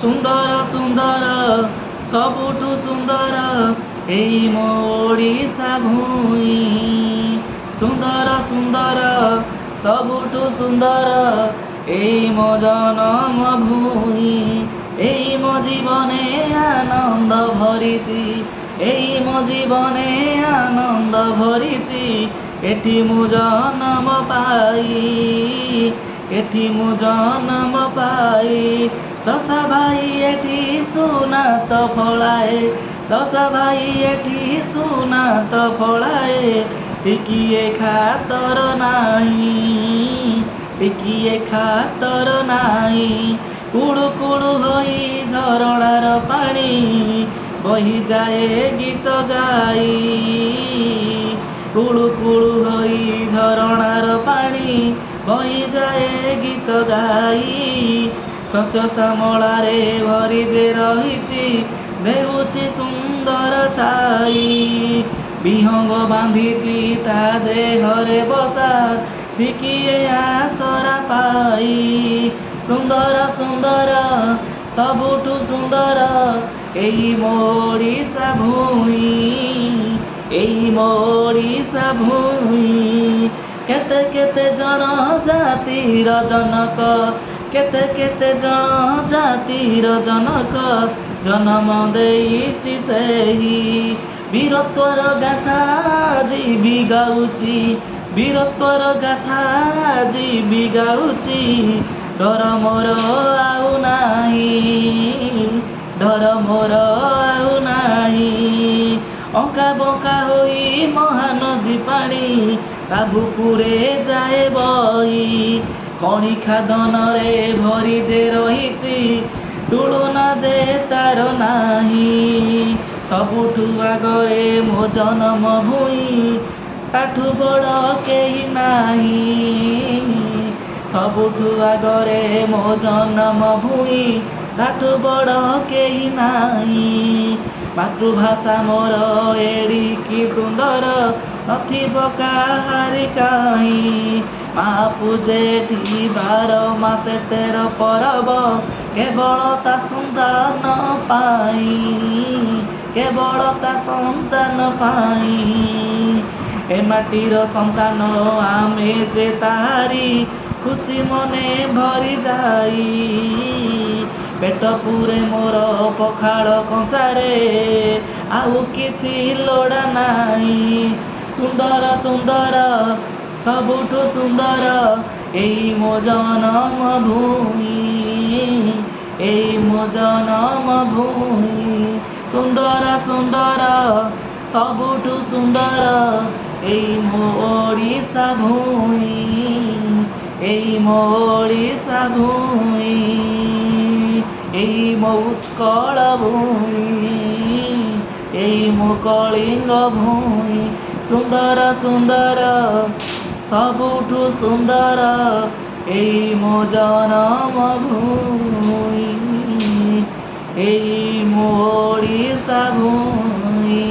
सुंदर सुंदर सबुठु सुंदर एई मो ओडिशा भूमि। सुंदर सुंदर सबुठु सुंदर एई मो जन्म भूमि। एई मो जीवने आनंद भरिछि, एई मो जीवने आनंद भरिछि। एठी मु जन्म पाई, एठी मु जन्म पाई। चषा भाई एठी सुना तो फलाए, चषा भाई एठी सुना तो फलाए। टिकिए खातर नाही, टिकिए खातर नाही। कुड़ू कुड़ू होई झरणार पानी बही जाए गीत गाई। कुड़ू कुड़ू होई झरणार पानी बही जाए गीत गाई। शस्य श्यामलारे भरी जे रहिछि देउछि सुंदर छाई। विहंग बांधिछि ता देहरे बसा टिकिए आसरा पाई। सुंदर सुंदर सबुठु सुंदर एई मो ओडिशा भूमि, एई मो ओडिशा भूमि। केते केते जन जातिर जनक, केते केते जन जातिर जनक जन्म देइछि सेही। वीरत्वर गाथा जीवी गाउछि, वीरत्वर गाथा जीवी गाउछि। डर मोर आउ नाही, डर मोर आउ नाही। अंका बंका होई महानदी पानी बाबुपुरे जाए बही। कणी खादन रे भरी जे रहिछि तुलना जे तार नाही। सबुठु आगरे मो जन्म भूमि ताठु बड़ केही नाही। सबुठु आगरे मो जन्म भूमि ताठु बड़ केही नाही। मातृभाषा मोर एडिकी सुंदर नथिब काहारि काहीं। माँ पूजे ठी 12 मासे 13 परब केवल ता संतान पाई, केवल ता संतान पाई। ए माटीर संतान आमे जे तारी खुशी मने भरी जाई। पेट पूरे मोर पखाड़ कंसारे आउ किछि लोड़ा नाही। सुंदर सुंदर सबुठु सुंदर एई मो जन्म भूमि, एई मो जन्म भूमि। सुंदर सुंदर सबुठु सुंदर एई मो ओडिशा भूमि, एई मो ओडिशा भूमि। एई मो उत्कल भूमि, एई मो कलिंग भूमि। सुंदर सुंदर सबुठु सुंदर एई मो जन्म भूमि, एई मो ओडिशा भूमि।